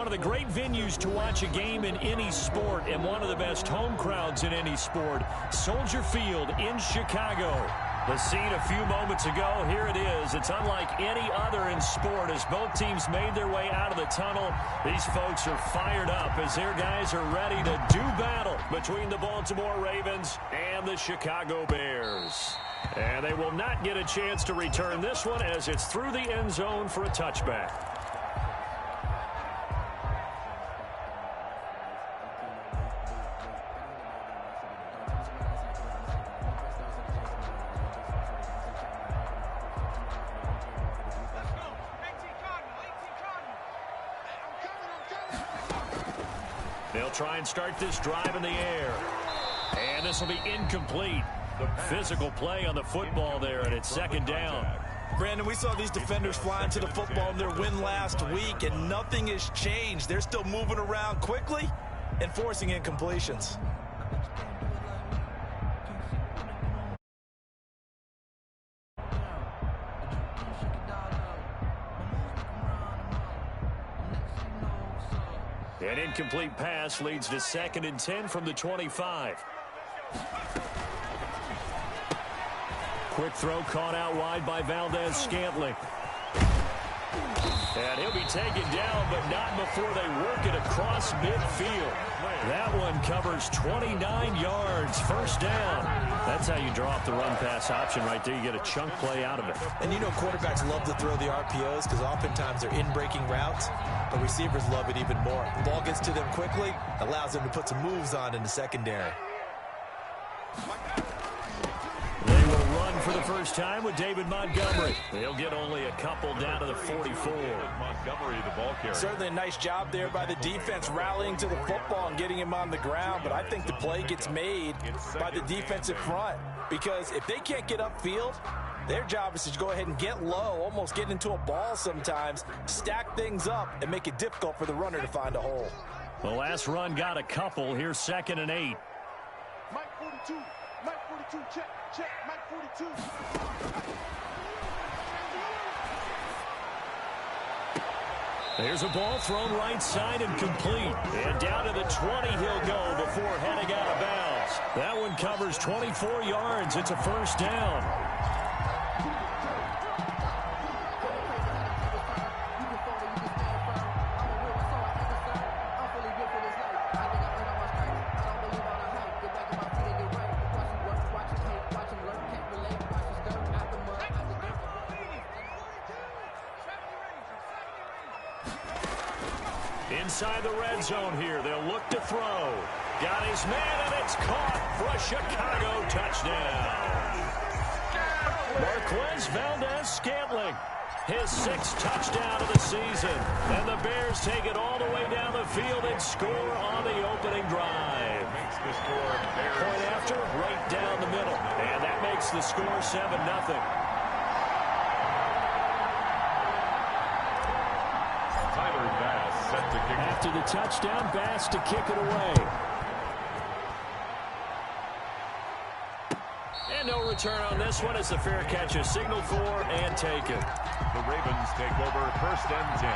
One of the great venues to watch a game in any sport and one of the best home crowds in any sport. Soldier Field in Chicago. The scene a few moments ago, here it is. It's unlike any other in sport as both teams made their way out of the tunnel. These folks are fired up as their guys are ready to do battle between the Baltimore Ravens and the Chicago Bears. And they will not get a chance to return this one as it's through the end zone for a touchback. They'll try and start this drive in the air. And this will be incomplete. Physical play on the football there, and it's second down. Brandon, we saw these defenders flying to the football in their win last week, and nothing has changed. They're still moving around quickly and forcing incompletions. An incomplete pass leads to 2nd and 10 from the 25. Quick throw caught out wide by Valdes-Scantling. And he'll be taken down, but not before they work it across midfield. That one covers 29 yards. First down. That's how you draw up the run-pass option right there. You get a chunk play out of it. And you know quarterbacks love to throw the RPOs because oftentimes they're in-breaking routes, but receivers love it even more. The ball gets to them quickly, allows them to put some moves on in the secondary. They will run for the first time with David Montgomery. They'll get only a couple down to the 44. Montgomery, the ball carrier. Certainly a nice job there by the defense rallying to the football and getting him on the ground, but I think the play gets made by the defensive front because if they can't get upfield, their job is to go ahead and get low, almost get into a ball sometimes, stack things up, and make it difficult for the runner to find a hole. The last run got a couple. Here's 2nd and 8. Mike 42. Mike 42. Check. Mike 42. There's a ball thrown right side and complete. And down to the 20 he'll go before heading out of bounds. That one covers 24 yards. It's a first down. Inside the red zone here. They'll look to throw. Got his man, and it's caught for a Chicago touchdown. Marquez Valdes-Scantling, his 6th touchdown of the season. And the Bears take it all the way down the field and score on the opening drive. Point after, right down the middle. And that makes the score 7-0. After the touchdown, Bass to kick it away. And no return on this one as the fair catch is signaled for and taken. The Ravens take over 1st and 10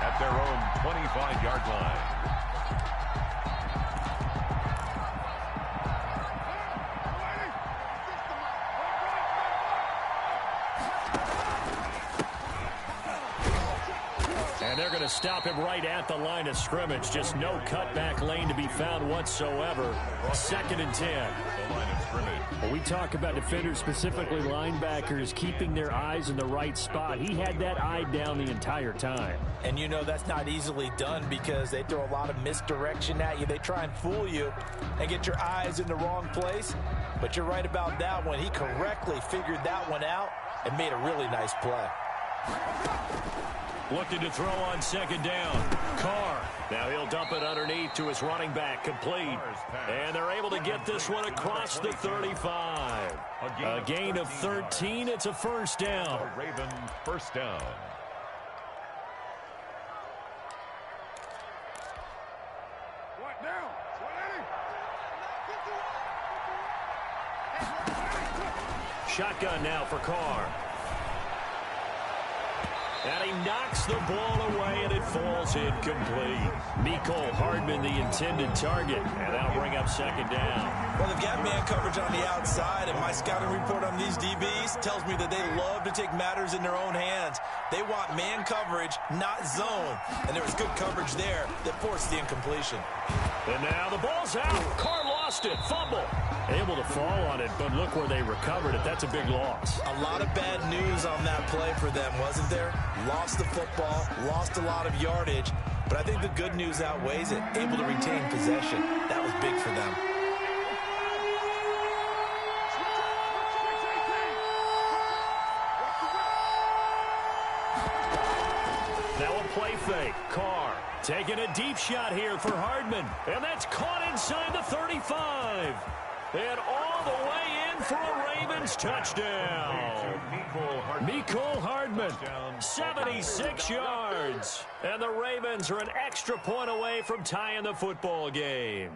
at their own 25-yard line. And they're going to stop him right at the line of scrimmage. Just no cutback lane to be found whatsoever. 2nd and 10. The line of scrimmage. Well, we talk about defenders, specifically linebackers, keeping their eyes in the right spot. He had that eye down the entire time. And you know that's not easily done because they throw a lot of misdirection at you. They try and fool you and get your eyes in the wrong place. But you're right about that one. He correctly figured that one out and made a really nice play. Looking to throw on 2nd down. Carr. Now he'll dump it underneath to his running back. Complete. And they're able to get this one across the 35. A gain of 13. It's a first down. Ravens first down. Shotgun now for Carr. And he knocks the ball away, and it falls incomplete. Mecole Hardman, the intended target, and that'll bring up second down. Well, they've got man coverage on the outside, and my scouting report on these DBs tells me that they love to take matters in their own hands. They want man coverage, not zone. And there was good coverage there that forced the incompletion. And now the ball's out. Carr lost it. Fumble. Able to fall on it, but look where they recovered it. That's a big loss. A lot of bad news on that play for them, wasn't there? Lost the football, lost a lot of yardage, but I think the good news outweighs it. Able to retain possession. That was big for them. Now a play fake. Carr taking a deep shot here for Hardman, and that's caught inside the 35. And all the way in for a Ravens touchdown. Mecole Hardman, 76 yards. And the Ravens are an extra point away from tying the football game.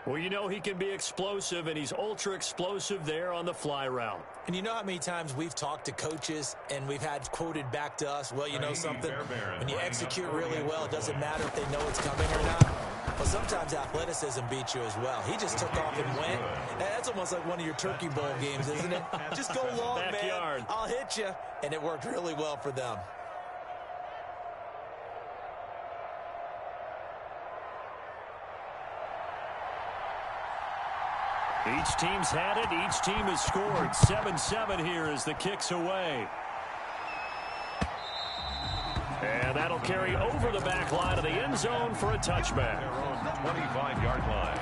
Well, you know he can be explosive, and he's ultra-explosive there on the fly route. And you know how many times we've talked to coaches and we've had quoted back to us, well, you know something? When you execute really well, it doesn't matter if they know it's coming or not. Well, sometimes athleticism beats you as well. He just took off and went. That's almost like one of your Turkey Bowl games, isn't it? Just go long, Backyard. man. I'll hit you. And it worked really well for them. Each team's had it. Each team has scored. 7-7 here as the kick's away. And that'll carry over the back line of the end zone for a touchback. Their own 25-yard line.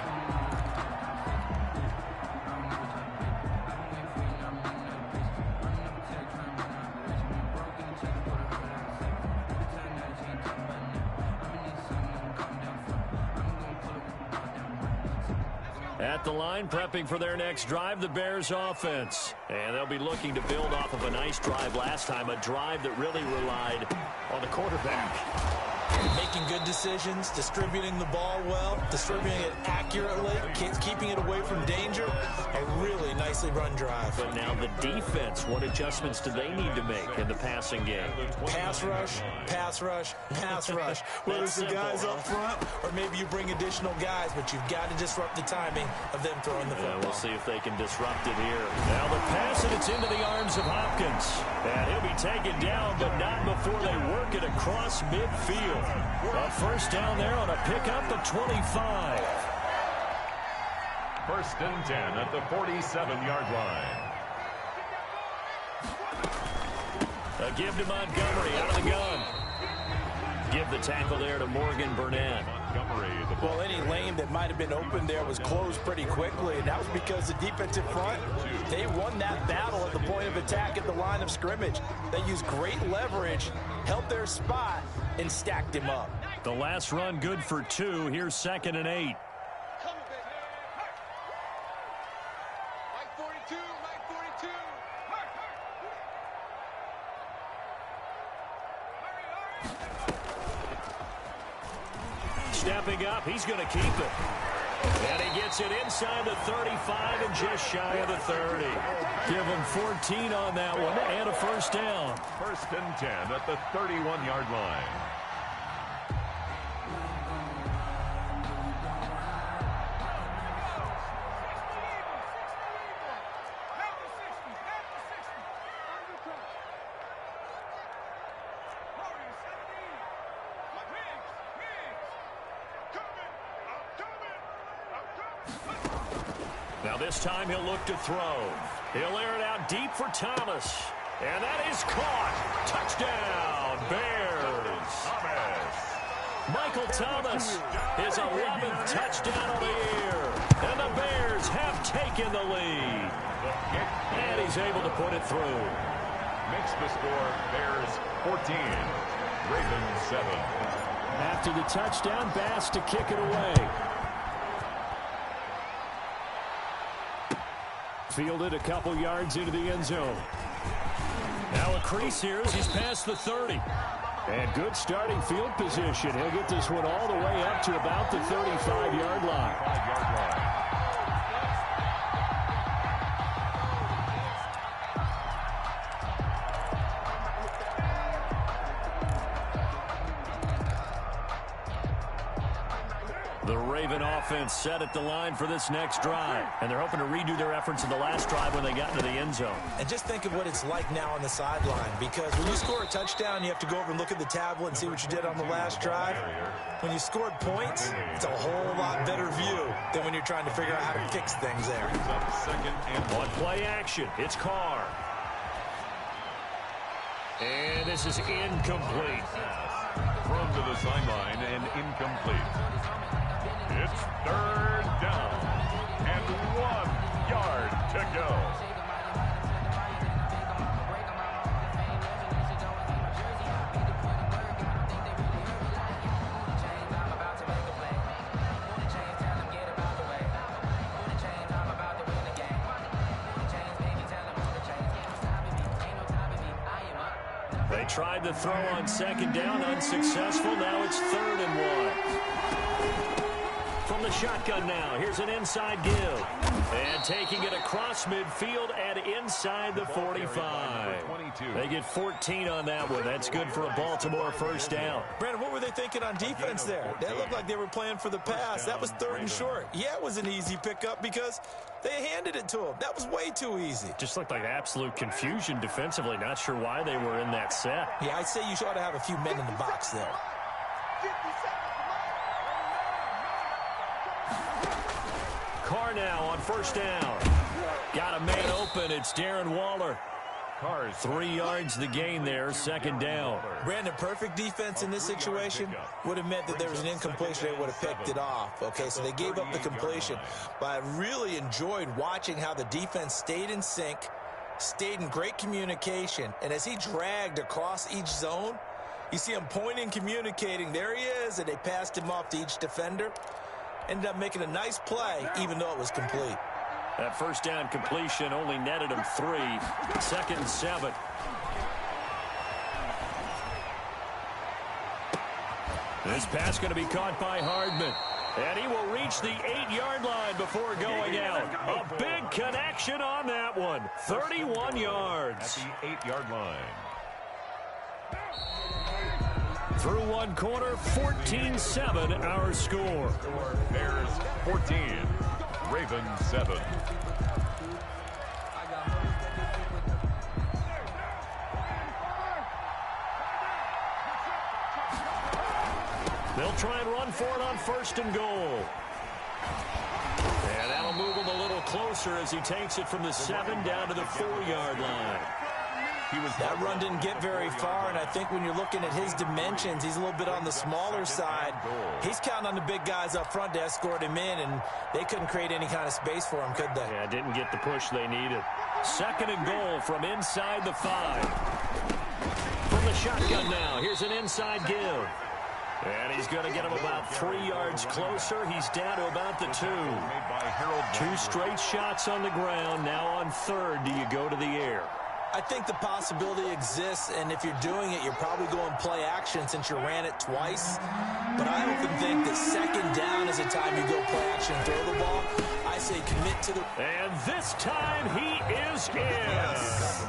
At the line, prepping for their next drive, the Bears offense. And they'll be looking to build off of a nice drive last time, a drive that really relied on the quarterback. Making good decisions, distributing the ball well, distributing it accurately, keeping it away from danger. A really nicely run drive. But now the defense, what adjustments do they need to make in the passing game? Pass rush, pass rush, pass rush. Whether it's the guys up front or maybe you bring additional guys, but you've got to disrupt the timing of them throwing the football. We'll see if they can disrupt it here. Now the pass, and it's into the arms of Hopkins. And he'll be taken down, but not before they work it across midfield. A first down there on a pickup of 25. First and 10 at the 47-yard line. A give to Montgomery out of the gun. Give the tackle there to Morgan Burnett. Montgomery, well, any lane that might have been open there was closed pretty quickly, and that was because the defensive front, they won that battle at the point of attack at the line of scrimmage. They used great leverage, held their spot, and stacked him up. The last run good for 2. Here's 2nd and 8. Stepping up, he's going to keep it. And he gets it inside the 35 and just shy of the 30. Give him 14 on that one and a first down. First and 10 at the 31-yard line. Now this time he'll look to throw. He'll air it out deep for Thomas. And that is caught. Touchdown, Bears. Michael Thomas, his 11th touchdown of the year. And the Bears have taken the lead. And he's able to put it through. Makes the score Bears 14, Ravens 7. After the touchdown, Bass to kick it away. Fielded a couple yards into the end zone. Now a crease here as he's past the 30. And good starting field position. He'll get this one all the way up to about the 35-yard line. The Raven offense set at the line for this next drive. And they're hoping to redo their efforts in the last drive when they got into the end zone. And just think of what it's like now on the sideline, because when you score a touchdown, you have to go over and look at the tablet and see what you did on the last drive. When you scored points, it's a whole lot better view than when you're trying to figure out how to fix things there. On play action, it's Carr. And this is incomplete. Thrown to the sideline and incomplete. It's third down and 1 yard to go. They tried to throw on second down, unsuccessful. Now it's 3rd and 1. From the shotgun now, here's an inside give. And taking it across midfield and inside the 45. They get 14 on that one. That's good for a Baltimore first down. Brandon, what were they thinking on defense there? That looked like they were playing for the pass. That was 3rd and short. Yeah, it was an easy pickup because they handed it to him. That was way too easy. Just looked like absolute confusion defensively. Not sure why they were in that set. Yeah, I'd say you ought to have a few men in the box there. Carr now on first down. Got a man open. It's Darren Waller. Carr's 3 yards the gain there, 2nd down. Brandon, perfect defense in this situation would have meant that there was an incompletion. They would have picked it off. Okay, so they gave up the completion. But I really enjoyed watching how the defense stayed in sync, stayed in great communication, and as he dragged across each zone, you see him pointing, communicating. There he is, and they passed him off to each defender. Ended up making a nice play, even though it was complete. That first down completion only netted him 3. 2nd and 7. This pass going to be caught by Hardman. And he will reach the 8-yard line before going out. A big connection on that one. 31 yards. at the 8-yard line. Through one quarter, 14-7 our score. Bears 14, Ravens 7. They'll try and run for it on 1st and goal. And that'll move him a little closer as he takes it from the 7 down to the 4-yard line. That run didn't get very far, and I think when you're looking at his dimensions, he's a little bit on the smaller side. He's counting on the big guys up front to escort him in, and they couldn't create any kind of space for him, could they? Yeah, didn't get the push they needed. 2nd and goal from inside the 5. From the shotgun now, here's an inside give. And he's going to get him about 3 yards closer. He's down to about the 2. 2 straight shots on the ground. Now on 3rd, do you go to the air? I think the possibility exists, and if you're doing it, you're probably going play action since you ran it twice. But I often think that 2nd down is a time you go play action and throw the ball. I say commit to the... And this time he is in. Yes.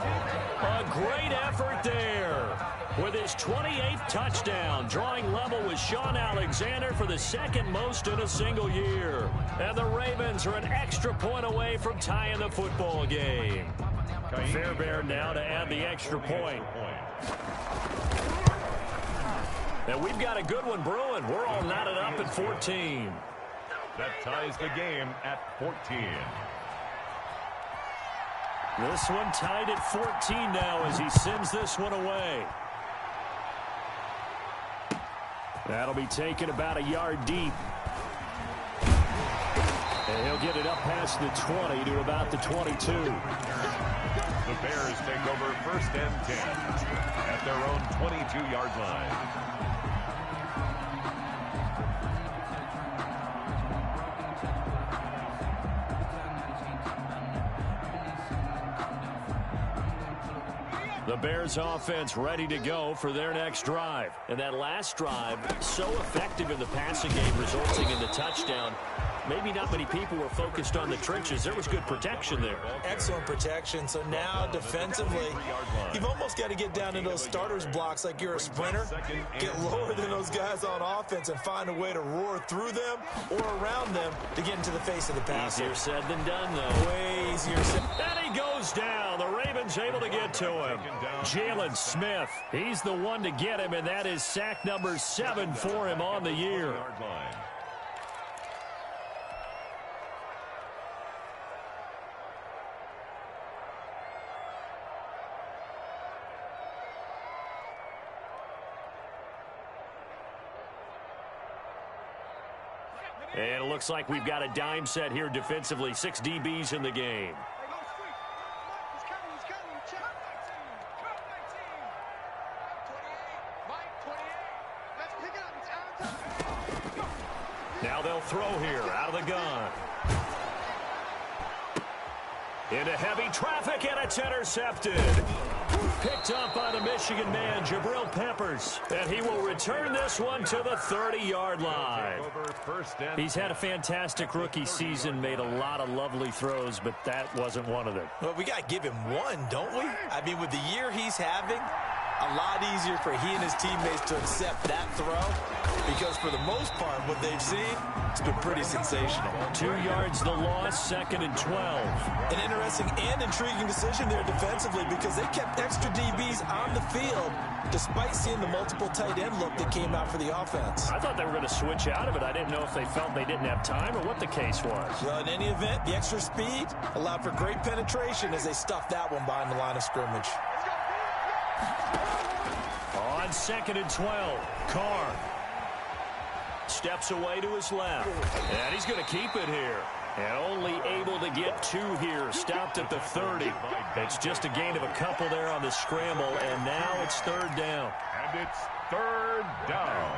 A great effort there. With his 28th touchdown, drawing level with Sean Alexander for the 2nd most in a single year. And the Ravens are an extra point away from tying the football game. Fairbairn now to add the extra point. And we've got a good one brewing. We're all knotted up at 14. That ties the game at 14. This one tied at 14 now as he sends this one away. That'll be taken about a yard deep. And he'll get it up past the 20 to about the 22. The Bears take over 1st and 10 at their own 22-yard line. The Bears offense ready to go for their next drive. And that last drive, so effective in the passing game, resulting in the touchdown. maybe not many people were focused on the trenches. There was good protection there. Excellent protection. So now defensively, you've almost got to get down into those starters blocks like you're a sprinter, get lower than those guys on offense and find a way to roar through them or around them to get into the face of the passer. Easier said than done, though. Way easier said. And he goes down. The Ravens able to get to him. Jalen Smith, he's the one to get him, and that is sack number 7 for him on the year. And it looks like we've got a dime set here defensively. 6 DBs in the game. Now they'll throw here out of the gun. Into heavy traffic, and it's intercepted. Picked up by the Michigan man, Jabril Peppers. And he will return this one to the 30-yard line. He's had a fantastic rookie season, made a lot of lovely throws, but that wasn't one of them. Well, we got to give him one, don't we? I mean, with the year he's having, a lot easier for he and his teammates to accept that throw because for the most part, what they've seen, it's been pretty sensational. 2 yards the loss, 2nd and 12. An interesting and intriguing decision there defensively because they kept extra DBs on the field despite seeing the multiple tight end look that came out for the offense. I thought they were going to switch out of it. I didn't know if they felt they didn't have time or what the case was. Well, in any event, the extra speed allowed for great penetration as they stuffed that one behind the line of scrimmage. On 2nd and 12, Carr steps away to his left, and he's going to keep it here. And only able to get 2 here, stopped at the 30. It's just a gain of a couple there on the scramble, and now it's 3rd down. And it's 3rd down.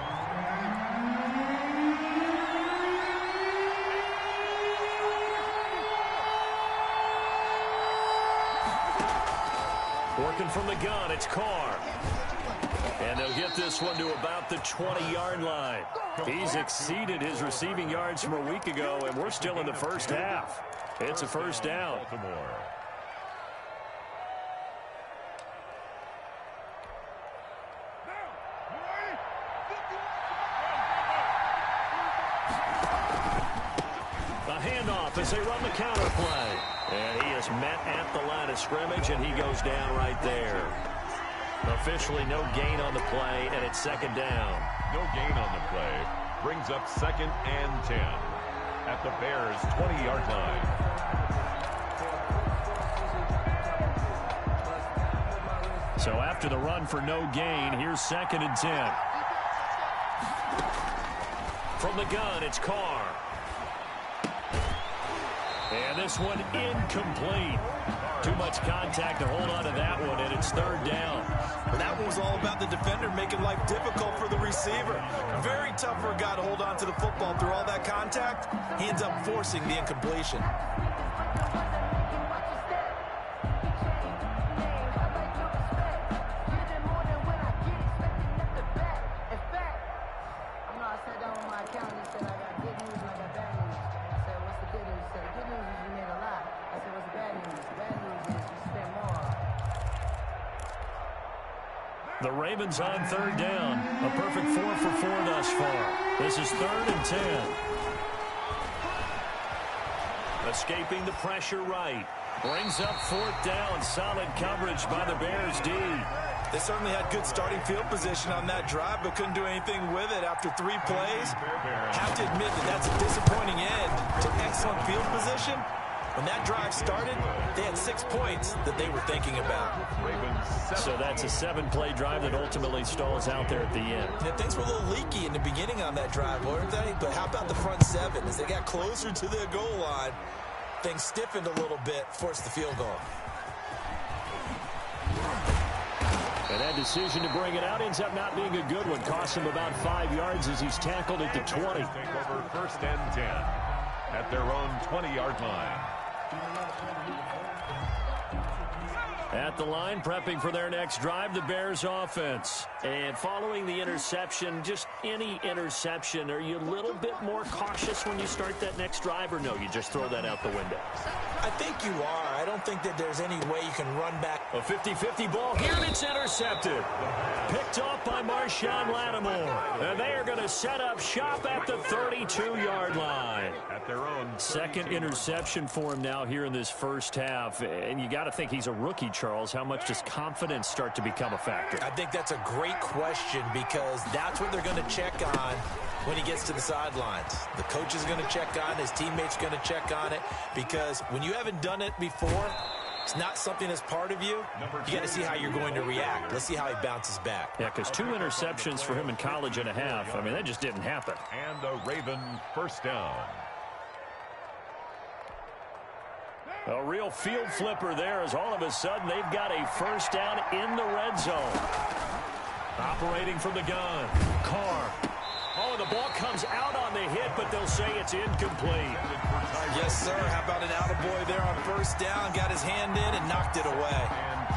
Working from the gun, it's Carr. And they'll get this one to about the 20-yard line. He's exceeded his receiving yards from a week ago, and we're still in the first half. It's a 1st down. Baltimore. A handoff as they run the counter play. And he is met at the line of scrimmage, and he goes down right there. Officially no gain on the play, and it's 2nd down. No gain on the play. Brings up 2nd and 10 at the Bears' 20-yard line. So after the run for no gain, here's 2nd and 10. From the gun, it's Carr. And this one incomplete. Too much contact to hold on to that one, and it's 3rd down. Well, that one was all about the defender making life difficult for the receiver. Very tough for a guy to hold on to the football through all that contact. He ends up forcing the incompletion. The Ravens on 3rd down. A perfect 4 for 4 thus far. This is 3rd and 10. Escaping the pressure right. Brings up 4th down. Solid coverage by the Bears D. They certainly had good starting field position on that drive, but couldn't do anything with it after 3 plays. Have to admit that that's a disappointing end to excellent field position. When that drive started, they had 6 points that they were thinking about. So that's a 7-play drive that ultimately stalls out there at the end. Yeah, things were a little leaky in the beginning on that drive, weren't they? But how about the front 7? As they got closer to the goal line, things stiffened a little bit, forced the field goal. And that decision to bring it out ends up not being a good one. Costs him about 5 yards as he's tackled at the 20. Take over 1st and 10 at their own 20-yard line. At the line, prepping for their next drive, the Bears offense. And following the interception, just any interception, are you a little bit more cautious when you start that next drive, or no, you just throw that out the window? I think you are. I don't think that there's any way you can run back. A 50-50 ball here, and it's intercepted. Picked off by Marshawn Lattimore. And they are going to set up shop at the 32-yard line. At their own second interception for him now here in this first half. And you got to think he's a rookie, Charles. How much does confidence start to become a factor? I think that's a great question because that's what they're going to check on when he gets to the sidelines. The coach is going to check on it. His teammates are going to check on it because when you haven't done it before, it's not something that's part of you. You got to see how you're going to react. Let's see how he bounces back. Yeah, because 2 interceptions for him in college and a half. I mean, that just didn't happen. And a Raven first down. A real field flipper there as all of a sudden they've got a first down in the red zone. Operating from the gun. Carr. Oh, the ball comes out on the hit, but they'll say it's incomplete. Yes, sir. How about an attaboy there on first down? Got his hand in and knocked it away. And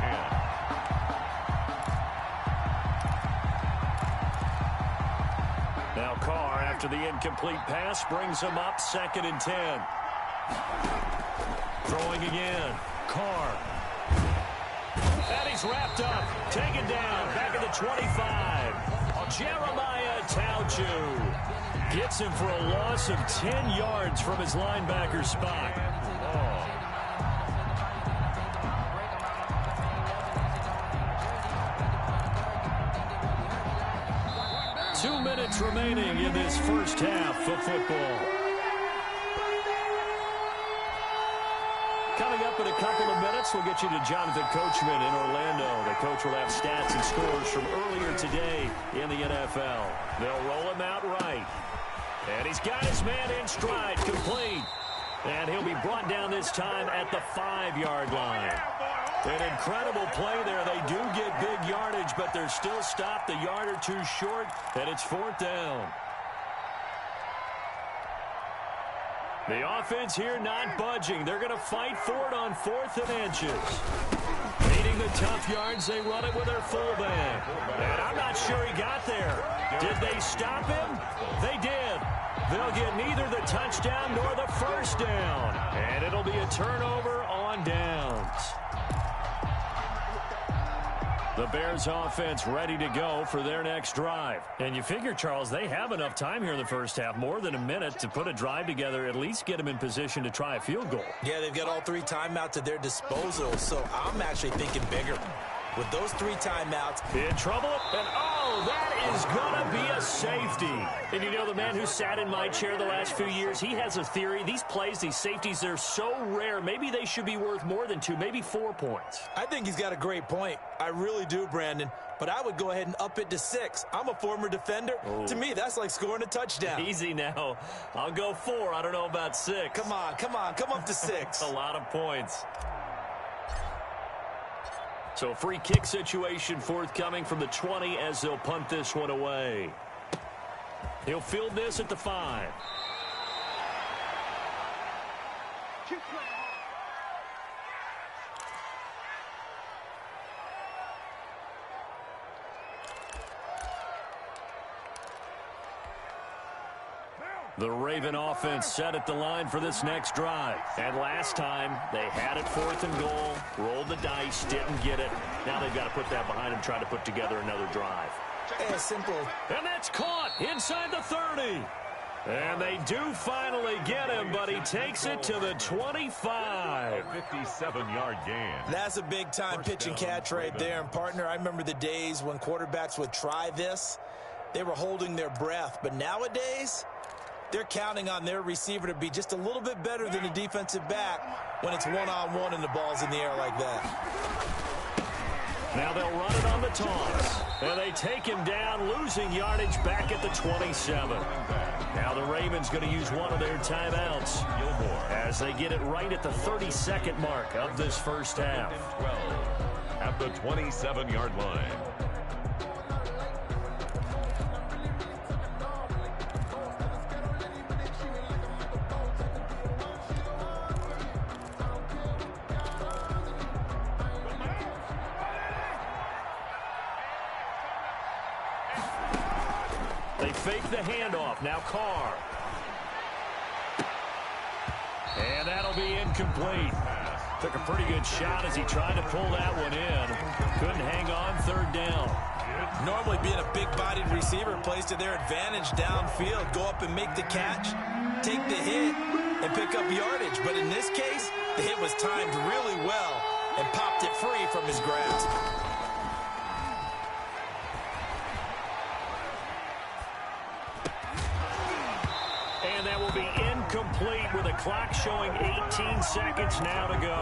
10. Now Carr, after the incomplete pass, brings him up 2nd and 10. Throwing again. Carr. And he's wrapped up. Taken down. Back at the 25. Jeremiah Tauchu gets him for a loss of 10 yards from his linebacker spot. 2 minutes remaining in this first half of football. Coming up in a couple of minutes, we'll get you to Jonathan Coachman in Orlando. The coach will have stats and scores from earlier today in the NFL. They'll roll him out right. And he's got his man in stride, complete. And he'll be brought down this time at the 5-yard line. An incredible play there. They do get big yardage, but they're still stopped a yard or two short, and it's 4th down. The offense here not budging. They're going to fight for it on 4th and inches. Needing the tough yards, they run it with their fullback. And I'm not sure he got there. Did they stop him? They did. They'll get neither the touchdown nor the first down. And it'll be a turnover on downs. The Bears offense ready to go for their next drive. And you figure, Charles, they have enough time here in the first half, more than a minute, to put a drive together, at least get them in position to try a field goal. Yeah, they've got all 3 timeouts at their disposal, so I'm actually thinking bigger. With those 3 timeouts. In trouble, and oh, that is going to be a safety. And you know, the man who sat in my chair the last few years, he has a theory. These plays, these safeties, they're so rare. Maybe they should be worth more than 2, maybe 4 points. I think he's got a great point. I really do, Brandon. But I would go ahead and up it to 6. I'm a former defender. Oh. To me, that's like scoring a touchdown. Easy now. I'll go 4. I don't know about 6. Come on. Come up to 6. A lot of points. So a free kick situation forthcoming from the 20 as they'll punt this one away. He'll field this at the 5. The Raven offense set at the line for this next drive. And last time, they had it 4th and goal, rolled the dice, didn't get it. Now they've got to put that behind them, try to put together another drive. Yeah, simple. And that's caught inside the 30. And they do finally get him, but he takes it to the 25. 57-yard gain. That's a big-time pitch and catch right there. And, partner, I remember the days when quarterbacks would try this. They were holding their breath. But nowadays, they're counting on their receiver to be just a little bit better than the defensive back when it's one-on-one and the ball's in the air like that. Now they'll run it on the toss. And they take him down, losing yardage back at the 27. Now the Ravens going to use one of their timeouts as they get it right at the 32nd mark of this first half. 12 at the 27-yard line. They fake the handoff. Now Carr. And that'll be incomplete. Took a pretty good shot as he tried to pull that one in. Couldn't hang on, third down. Normally being a big-bodied receiver plays to their advantage downfield. Go up and make the catch, take the hit, and pick up yardage. But in this case, the hit was timed really well and popped it free from his grasp. And that will be incomplete with a clock showing 18 seconds now to go.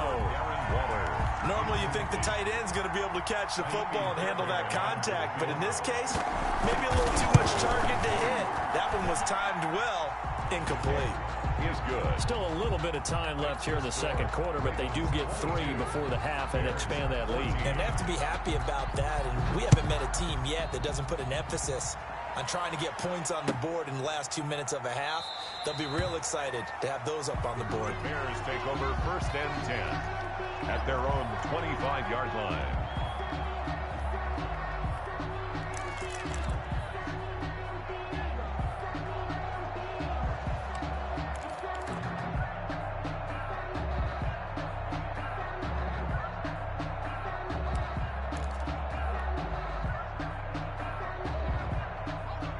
Normally you think the tight end's going to be able to catch the football and handle that contact, but in this case, maybe a little too much target to hit. That one was timed well, incomplete. He is good. Still a little bit of time left here in the second quarter, but they do get 3 before the half and expand that lead. And they have to be happy about that, and we haven't met a team yet that doesn't put an emphasis on trying to get points on the board in the last 2 minutes of a half. They'll be real excited to have those up on the board. The Bears take over first and 10 at their own 25-yard line.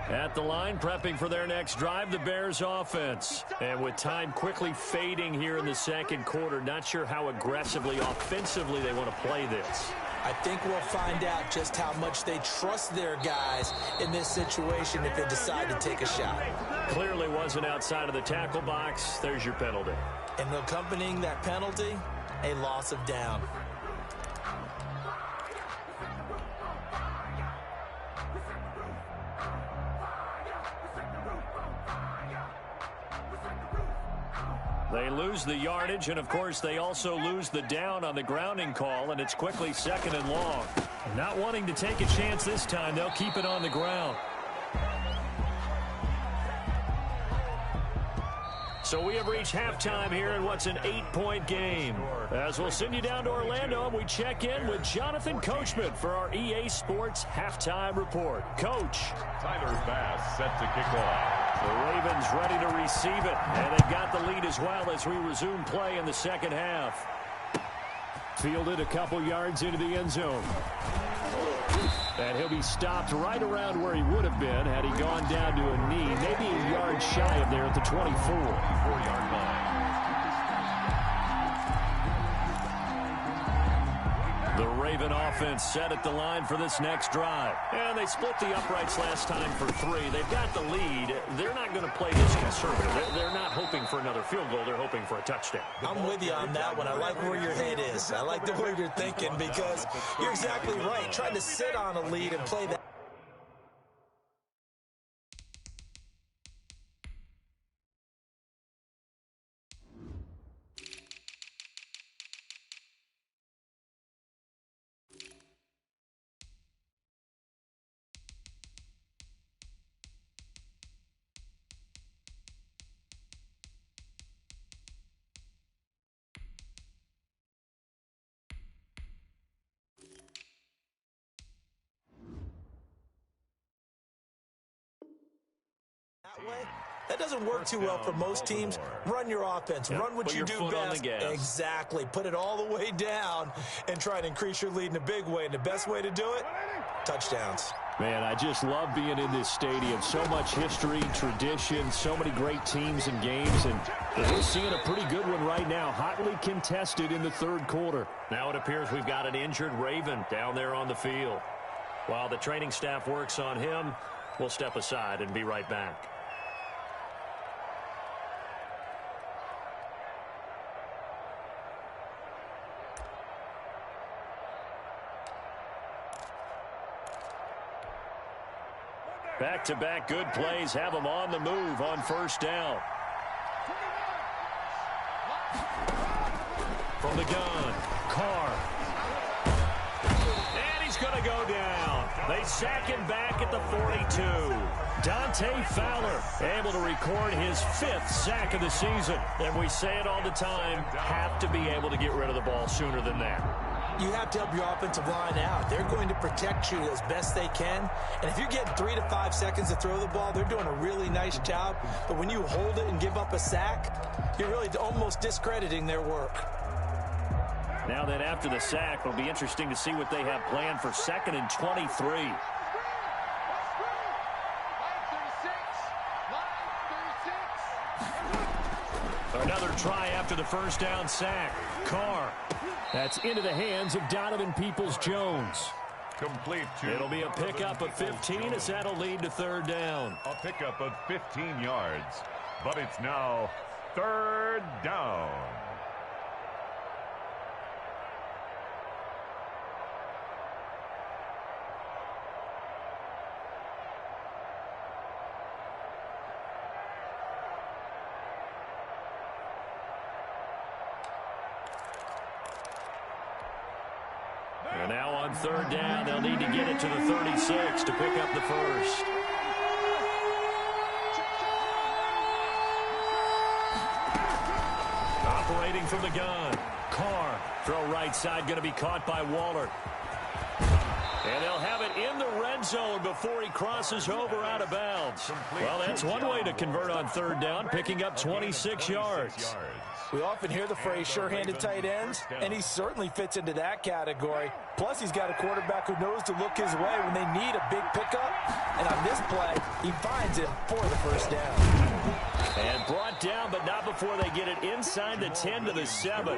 At the line, prepping for their next drive, the Bears offense. And with time quickly fading here in the second quarter, not sure how aggressively, offensively they want to play this. I think we'll find out just how much they trust their guys in this situation if they decide to take a shot. Clearly wasn't outside of the tackle box. There's your penalty. And accompanying that penalty, a loss of down. They lose the yardage, and of course they also lose the down on the grounding call, and it's quickly second and long. Not wanting to take a chance this time, they'll keep it on the ground. So we have reached halftime here in what's an 8-point game. As we'll send you down to Orlando, and we check in with Jonathan Coachman for our EA Sports Halftime Report. Coach. Tyler Bass set to kick off. The Ravens ready to receive it, and they've got the lead as well as we resume play in the second half. Fielded a couple yards into the end zone. And he'll be stopped right around where he would have been had he gone down to a knee, maybe a yard shy of there at the 24-yard line. The Raven offense set at the line for this next drive. And they split the uprights last time for 3. They've got the lead. They're not going to play this conservative. They're not hoping for another field goal. They're hoping for a touchdown. I'm with you on that one. I like where your head is. I like the way you're thinking because you're exactly right. Trying to sit on a lead and play that. That doesn't work too well for most teams. Run your offense. Run what you do best. Exactly. Put it all the way down and try and increase your lead in a big way. And the best way to do it, touchdowns. Man, I just love being in this stadium. So much history, tradition, so many great teams and games. And we're seeing a pretty good one right now. Hotly contested in the third quarter. Now it appears we've got an injured Raven down there on the field. While the training staff works on him, we'll step aside and be right back. Back-to-back good plays have them on the move on first down. From the gun, Carr. And he's going to go down. They sack him back at the 42. Dante Fowler able to record his 5th sack of the season. And we say it all the time, have to be able to get rid of the ball sooner than that. you have to help your offensive line out. They're going to protect you as best they can. And if you're getting 3 to 5 seconds to throw the ball, they're doing a really nice job. But when you hold it and give up a sack, you're really almost discrediting their work. Now then, after the sack, it'll be interesting to see what they have planned for 2nd and 23. Another try after the first down sack. Carr. That's into the hands of Donovan Peoples-Jones. Complete to... It'll be a pickup of 15 as that'll lead to 3rd down. A pickup of 15 yards. But it's now 3rd down. And now on 3rd down, they'll need to get it to the 36 to pick up the first. Operating from the gun. Carr. Throw right side, going to be caught by Waller. And they'll have it in the red zone before he crosses over out of bounds. Well, that's one way to convert on 3rd down, picking up 26 yards. We often hear the phrase sure-handed tight ends, and he certainly fits into that category. Plus, he's got a quarterback who knows to look his way when they need a big pickup. And on this play, he finds it for the first down. And brought down, but not before they get it inside the 10 to the 7.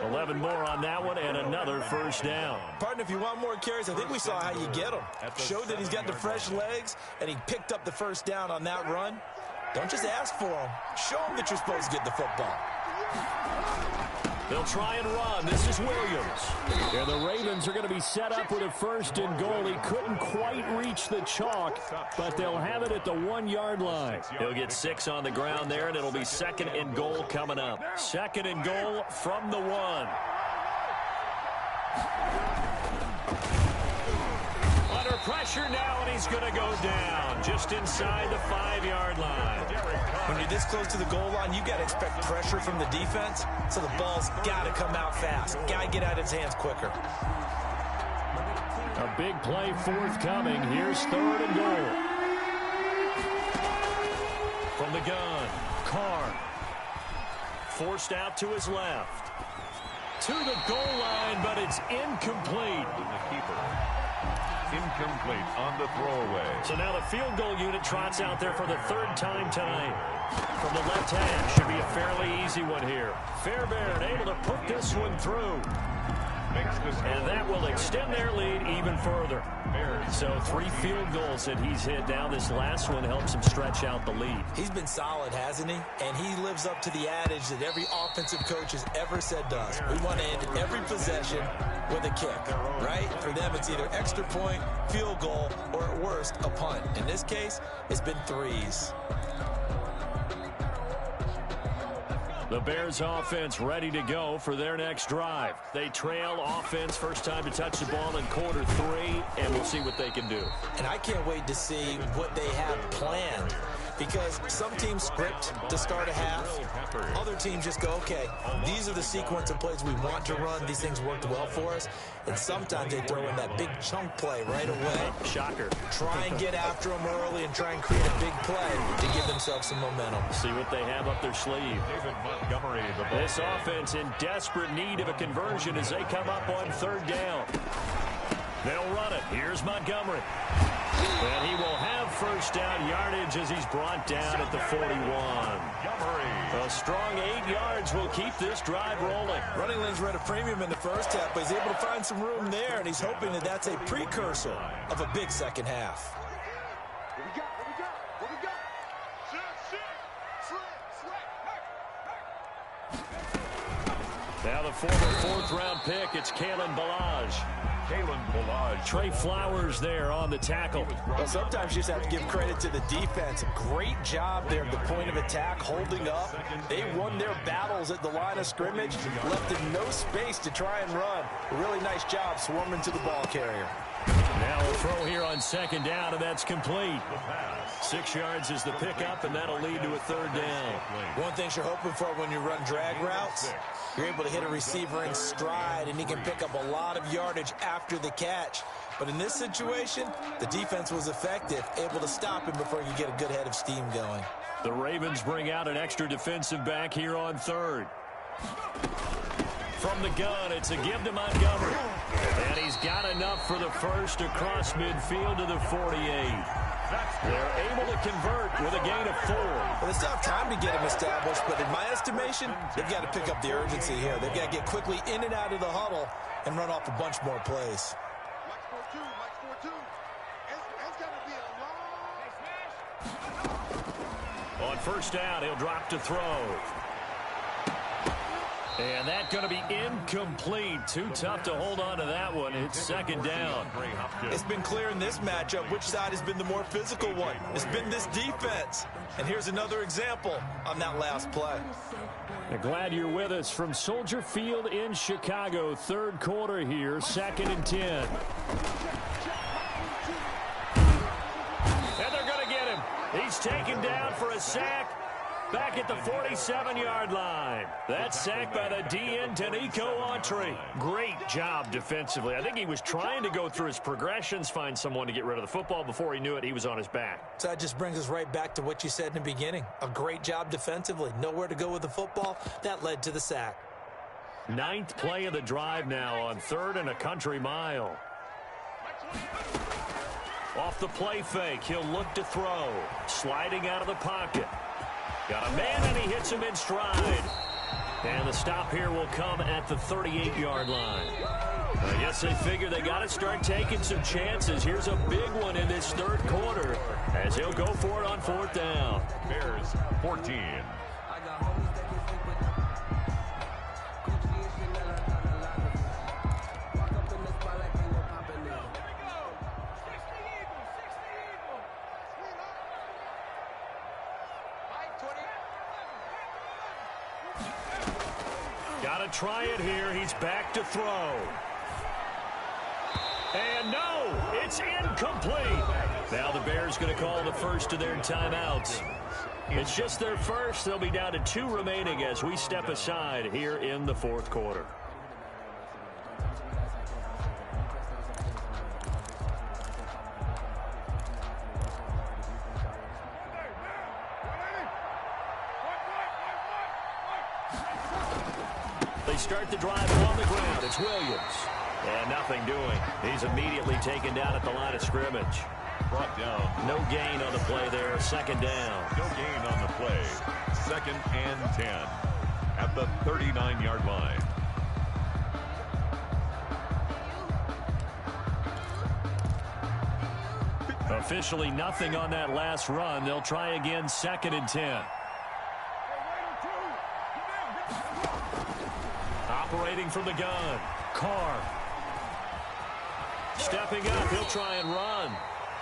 11 more on that one, and another first down. Partner, if you want more carries, I think we saw how you get them. Showed that he's got the fresh legs, and he picked up the first down on that run. Don't just ask for them. Show them that you're supposed to get the football. They'll try and run. This is Williams. And the Ravens are going to be set up with a 1st and goal. He couldn't quite reach the chalk, but they'll have it at the 1-yard line. He'll get 6 on the ground there, and it'll be 2nd and goal coming up. 2nd and goal from the 1. Under pressure now, and he's going to go down just inside the 5-yard line. When you're this close to the goal line, you got to expect pressure from the defense, so the ball's got to come out fast. Got to get out of his hands quicker. A big play forthcoming. Here's 3rd and goal. From the gun, Carr. Forced out to his left. To the goal line, but it's incomplete. The keeper. Incomplete on the throwaway. So now the field goal unit trots out there for the 3rd time tonight. From the left hand, should be a fairly easy one here. Fairbairn able to put this one through. And that will extend their lead even further. So 3 field goals that he's hit now. This last one helps him stretch out the lead. He's been solid, hasn't he? And he lives up to the adage that every offensive coach has ever said does. We want to end every possession with a kick, right? For them, it's either extra point, field goal, or at worst, a punt. In this case, it's been 3s. The Bears offense ready to go for their next drive. They trail offense, first time to touch the ball in quarter 3, and we'll see what they can do. And I can't wait to see what they have planned, because some teams script to start a half. Other teams just go, okay, these are the sequence of plays we want to run. These things worked well for us. And sometimes they throw in that big chunk play right away. Shocker. Try and get after them early and try and create a big play to give themselves some momentum. See what they have up their sleeve. David Montgomery, This offense in desperate need of a conversion as they come up on 3rd down. They'll run it. Here's Montgomery. And he will have first down yardage as he's brought down at the 41. A strong 8 yards will keep this drive rolling. Running lanes were at a premium in the first half, but he's able to find some room there, and he's hoping that that's a precursor of a big second half. What we got? What we got? What we got? Now the former 4th-round pick, it's Kalen Ballage. Trey Flowers there on the tackle. Well, sometimes you just have to give credit to the defense. Great job there at the point of attack, holding up. They won their battles at the line of scrimmage, left in no space to try and run. A really nice job swarming to the ball carrier. Now a throw here on second down, and that's complete. 6 yards is the pickup, and that'll lead to a third down. One thing you're hoping for when you run drag routes, you're able to hit a receiver in stride, and he can pick up a lot of yardage after the catch. But in this situation, the defense was effective, able to stop him before you get a good head of steam going. The Ravens bring out an extra defensive back here on third. From the gun, it's a give to Montgomery. And he's got enough for the first across midfield to the 48. They're able to convert with a gain of 4. Well, they still have time to get him established, but in my estimation, they've got to pick up the urgency here. They've got to get quickly in and out of the huddle and run off a bunch more plays. On first down, he'll drop to throw. And that's going to be incomplete. Too tough to hold on to that one. It's second down. It's been clear in this matchup which side has been the more physical one. It's been this defense. And here's another example on that last play. I'm glad you're with us from Soldier Field in Chicago. Third quarter here, 2nd and 10. And they're going to get him. He's taken down for a sack. Back at the 47-yard line. That's sacked by the DN, Denico Autry. Great job defensively. I think he was trying to go through his progressions, find someone to get rid of the football. Before he knew it, he was on his back. So that just brings us right back to what you said in the beginning. A great job defensively. Nowhere to go with the football. That led to the sack. 9th play of the drive now on 3rd and a country mile. Off the play fake, he'll look to throw. Sliding out of the pocket. Got a man, and he hits him in stride. And the stop here will come at the 38-yard line. I guess they figure they got to start taking some chances. Here's a big one in this third quarter as he'll go for it on 4th down. Bears 14. Got to try it here. He's back to throw. And no, it's incomplete. Now the Bears going to call the first of their timeouts. It's just their first. They'll be down to 2 remaining as we step aside here in the 4th quarter. They start the drive on the ground. It's Williams. And nothing doing. He's immediately taken down at the line of scrimmage. Brought down. No gain on the play there. 2nd down. No gain on the play. 2nd and 10 at the 39-yard line. Officially nothing on that last run. They'll try again 2nd and 10. Operating from the gun. Carr. Stepping up. He'll try and run.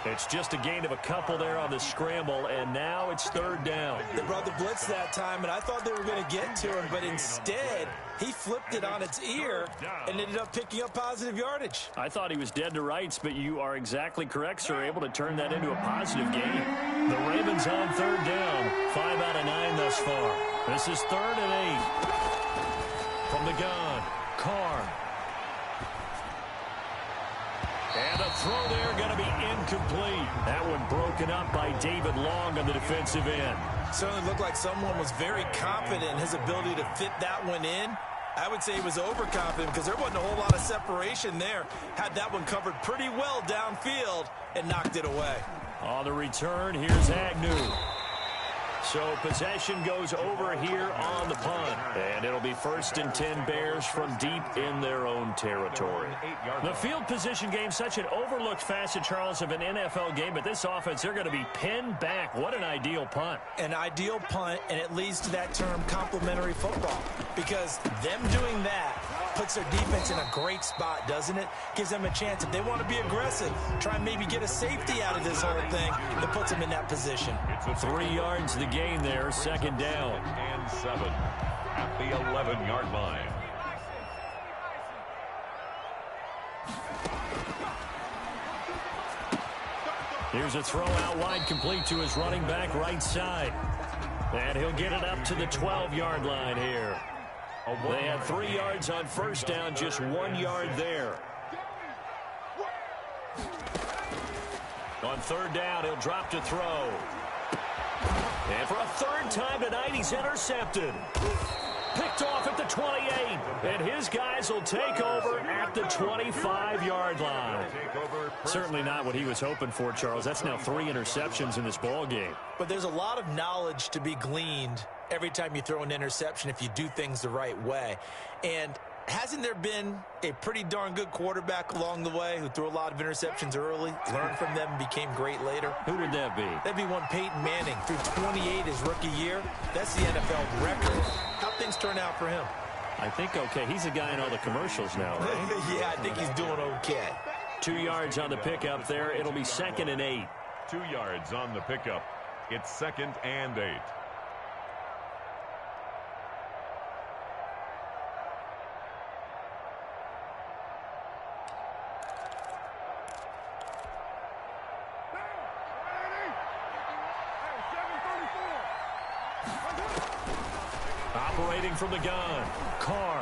It's just a gain of a couple there on the scramble, and now it's 3rd down. They brought the blitz that time, and I thought they were going to get to him, but instead, he flipped it on its ear and ended up picking up positive yardage. I thought he was dead to rights, but you are exactly correct, sir. Able to turn that into a positive gain. The Ravens on 3rd down. 5 out of 9 thus far. This is 3rd and 8. From the gun, Carr. And a throw there going to be incomplete. That one broken up by David Long on the defensive end. Certainly looked like someone was very confident in his ability to fit that one in. I would say he was overconfident because there wasn't a whole lot of separation there. Had that one covered pretty well downfield and knocked it away. On the return, here's Agnew. So possession goes over here on the punt. And it'll be 1st and 10 Bears from deep in their own territory. The field position game, such an overlooked facet, Charles, of an NFL game. But this offense, they're going to be pinned back. What an ideal punt. An ideal punt, and it leads to that term complementary football. Because them doing that puts their defense in a great spot, doesn't it? Gives them a chance. If they want to be aggressive, try and maybe get a safety out of this whole thing, it puts them in that position. 3 yards the gain there, 2nd down. And 7 at the 11-yard line. Here's a throw out wide, complete to his running back right side. And he'll get it up to the 12-yard line here. They had 3 yards on first down, just 1 yard there. On third down, he'll drop to throw. And for a third time tonight, he's intercepted. Picked off at the 28. And his guys will take over at the 25-yard line. Certainly not what he was hoping for, Charles. That's now 3 interceptions in this ball game. But there's a lot of knowledge to be gleaned every time you throw an interception if you do things the right way. And hasn't there been a pretty darn good quarterback along the way who threw a lot of interceptions early, learned from them, and became great later? Who did that be? That'd be one Peyton Manning. Threw 28 his rookie year. That's the NFL record. How things turn out for him? I think okay. He's a guy in all the commercials now, right? Yeah, I think he's doing okay. 2 yards on the pickup there. It'll be 2nd and 8. 2 yards on the pickup. It's 2nd and 8. Operating from the gun, Carr.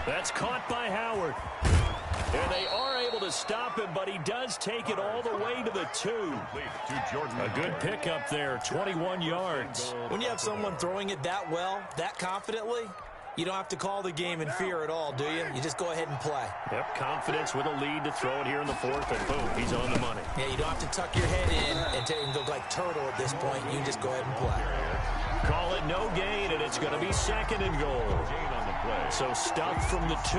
That's caught by Howard. And they are able to stop him, but he does take it all the way to the 2. A good pickup there, 21 yards. When you have someone throwing it that well, that confidently, you don't have to call the game in fear at all, do you? You just go ahead and play. Yep, confidence with a lead to throw it here in the 4th, and boom, he's on the money. Yeah, you don't have to tuck your head in and go like turtle at this point. You can just go ahead and play. Call it no gain, and it's going to be 2nd and goal. So stuffed from the 2,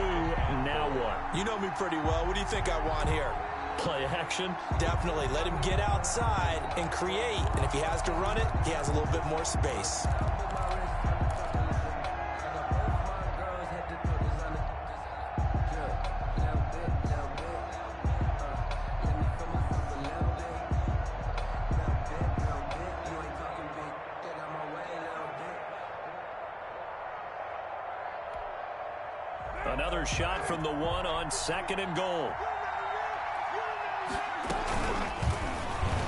now what? You know me pretty well. What do you think I want here? Play action? Definitely. Let him get outside and create. And if he has to run it, he has a little bit more space. Another shot from the 1 on 2nd and goal.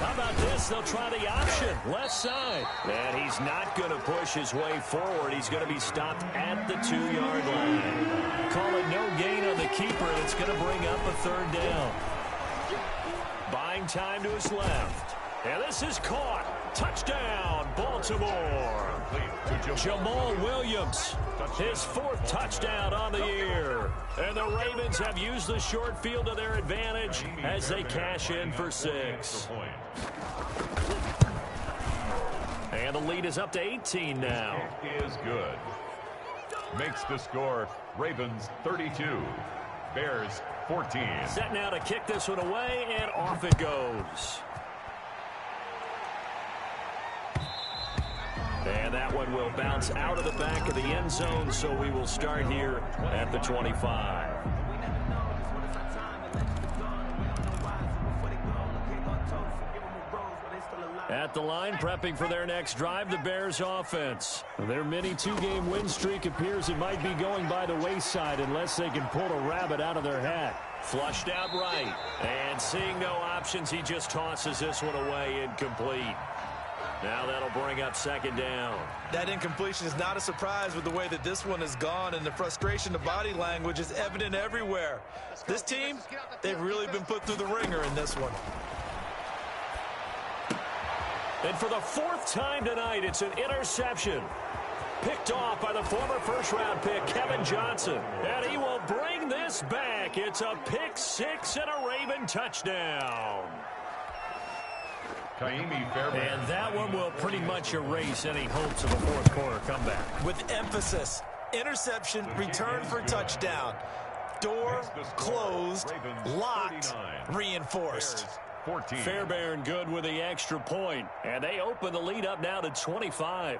How about this? They'll try the option. Left side. And he's not going to push his way forward. He's going to be stopped at the 2-yard line. Call it no gain on the keeper. It's going to bring up a 3rd down. Buying time to his left. And this is caught. Touchdown, Baltimore. Jamal Williams, his 4th touchdown on the year. And the Ravens have used the short field to their advantage as they cash in for 6. And the lead is up to 18 now. It is good. Makes the score Ravens 32, Bears 14. Set now to kick this one away, and off it goes. And that one will bounce out of the back of the end zone, so we will start here at the 25. At the line, prepping for their next drive, the Bears offense. Their mini 2-game win streak appears it might be going by the wayside unless they can pull a rabbit out of their hat. Flushed out right. And seeing no options, he just tosses this one away, incomplete. Now that'll bring up 2nd down. That incompletion is not a surprise with the way that this one has gone, and the frustration of body language is evident everywhere. This team, they've really been put through the ringer in this one. And for the 4th time tonight, it's an interception. Picked off by the former first-round pick, Kevin Johnson. And he will bring this back. It's a pick 6 and a Raven touchdown. And that one will pretty much erase any hopes of a 4th quarter comeback. With emphasis, interception, return for touchdown. Door closed, locked, reinforced. 14. Fairbairn good with the extra point. And they open the lead up now to 25.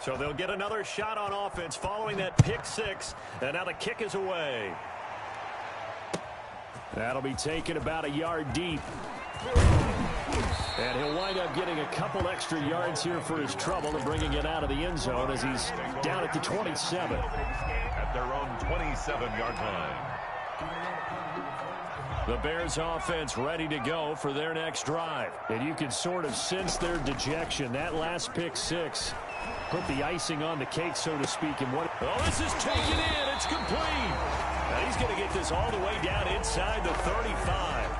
So they'll get another shot on offense following that pick six. And now the kick is away. That'll be taken about a yard deep. And he'll wind up getting a couple extra yards here for his trouble and bringing it out of the end zone as he's down at the 27. At their own 27-yard line. The Bears offense ready to go for their next drive. And you can sort of sense their dejection. That last pick six put the icing on the cake, so to speak. And what? Oh, this is taken in. It's complete. Now he's going to get this all the way down inside the 35.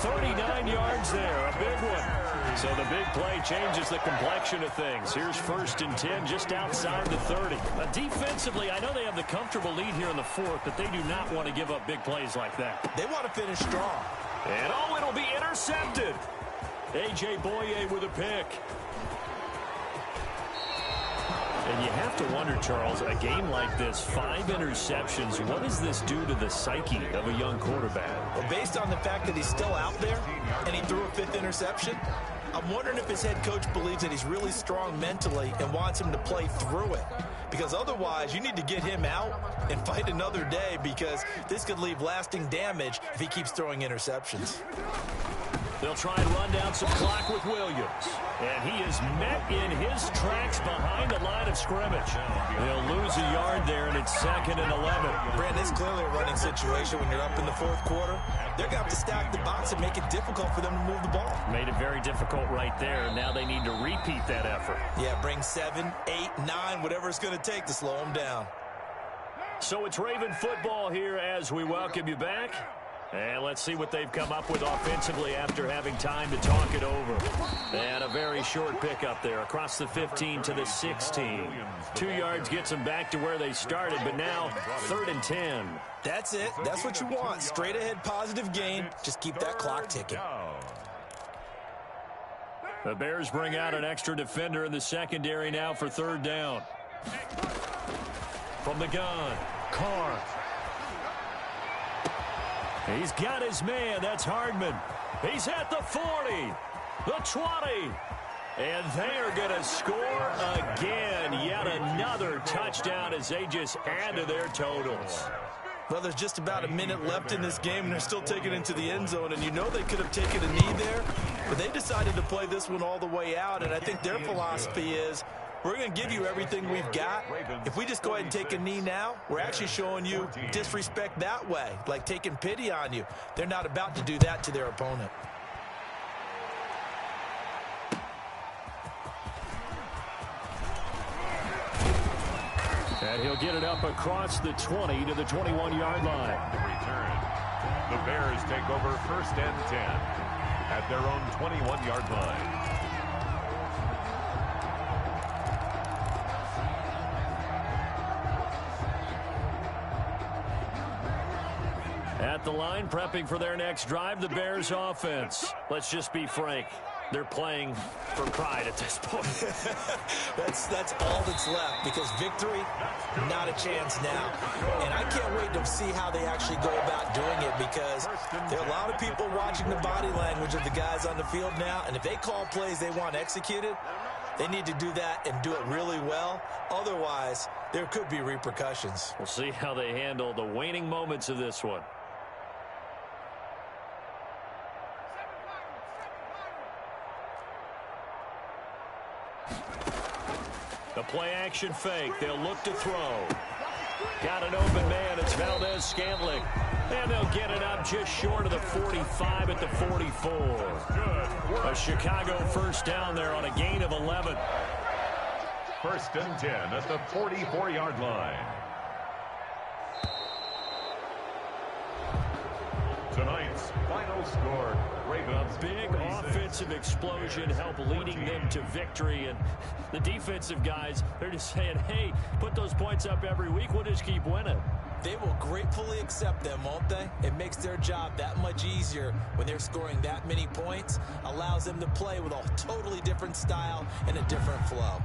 39 yards there, a big one. So the big play changes the complexion of things. Here's 1st and 10 just outside the 30. Defensively, I know they have the comfortable lead here in the fourth, but they do not want to give up big plays like that. They want to finish strong. And oh, it'll be intercepted. A.J. Boye with a pick. And you have to wonder, Charles, a game like this, 5 interceptions, what does this do to the psyche of a young quarterback? Well, based on the fact that he's still out there and he threw a 5th interception, I'm wondering if his head coach believes that he's really strong mentally and wants him to play through it. Because otherwise, you need to get him out and fight another day, because this could leave lasting damage if he keeps throwing interceptions. They'll try and run down some clock with Williams. And he is met in his tracks behind the line of scrimmage. They'll lose a yard there, and it's 2nd and 11. Brandon, it's clearly a running situation when you're up in the 4th quarter. They're going to have to stack the box and make it difficult for them to move the ball. Made it very difficult right there. Now they need to repeat that effort. Yeah, bring 7, 8, 9, whatever it's going to take to slow them down. So it's Raven football here as we welcome you back. And let's see what they've come up with offensively after having time to talk it over. And a very short pickup there across the 15 to the 16. 2 yards gets them back to where they started, but now 3rd and 10. That's it. That's what you want. Straight ahead positive gain. Just keep that clock ticking. The Bears bring out an extra defender in the secondary now for 3rd down. From the gun, Carr. He's got his man. That's Hardman. He's at the 40, the 20. And they are going to score again. Yet another touchdown as they just add to their totals. Well, there's just about a minute left in this game, and they're still taking it into the end zone. And you know they could have taken a knee there, but they decided to play this one all the way out. And I think their philosophy is, we're going to give you everything we've got. If we just go ahead and take a knee now, we're actually showing you disrespect that way, like taking pity on you. They're not about to do that to their opponent. And he'll get it up across the 20 to the 21-yard line. The return. The Bears take over 1st and 10 at their own 21-yard line. At the line, prepping for their next drive, the Bears offense. Let's just be frank. They're playing for pride at this point. That's all that's left, because victory, not a chance now. And I can't wait to see how they actually go about doing it, because there are a lot of people watching the body language of the guys on the field now, and if they call plays they want executed, they need to do that and do it really well. Otherwise, there could be repercussions. We'll see how they handle the waning moments of this one. The play-action fake. They'll look to throw. Got an open man. It's Valdez-Scantling. And they'll get it up just short of the 45 at the 44. A Chicago 1st down there on a gain of 11. 1st and 10 at the 44-yard line. Tonight's final score, Ravens. Big offensive explosion help leading them to victory. And the defensive guys, they're just saying, hey, put those points up every week. We'll just keep winning. They will gratefully accept them, won't they? It makes their job that much easier when they're scoring that many points. Allows them to play with a totally different style and a different flow.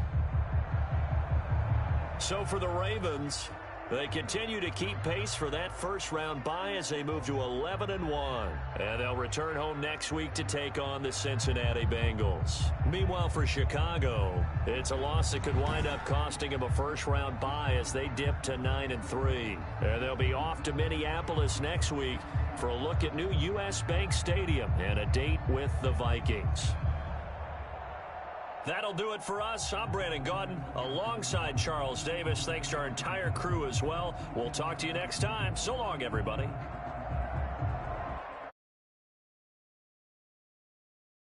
So for the Ravens, They continue to keep pace for that first-round bye as they move to 11-1. And they'll return home next week to take on the Cincinnati Bengals. Meanwhile, for Chicago, it's a loss that could wind up costing them a first-round bye as they dip to 9-3. And they'll be off to Minneapolis next week for a look at new U.S. Bank Stadium and a date with the Vikings. That'll do it for us. I'm Brandon Gaudin alongside Charles Davis. Thanks to our entire crew as well. We'll talk to you next time. So long, everybody.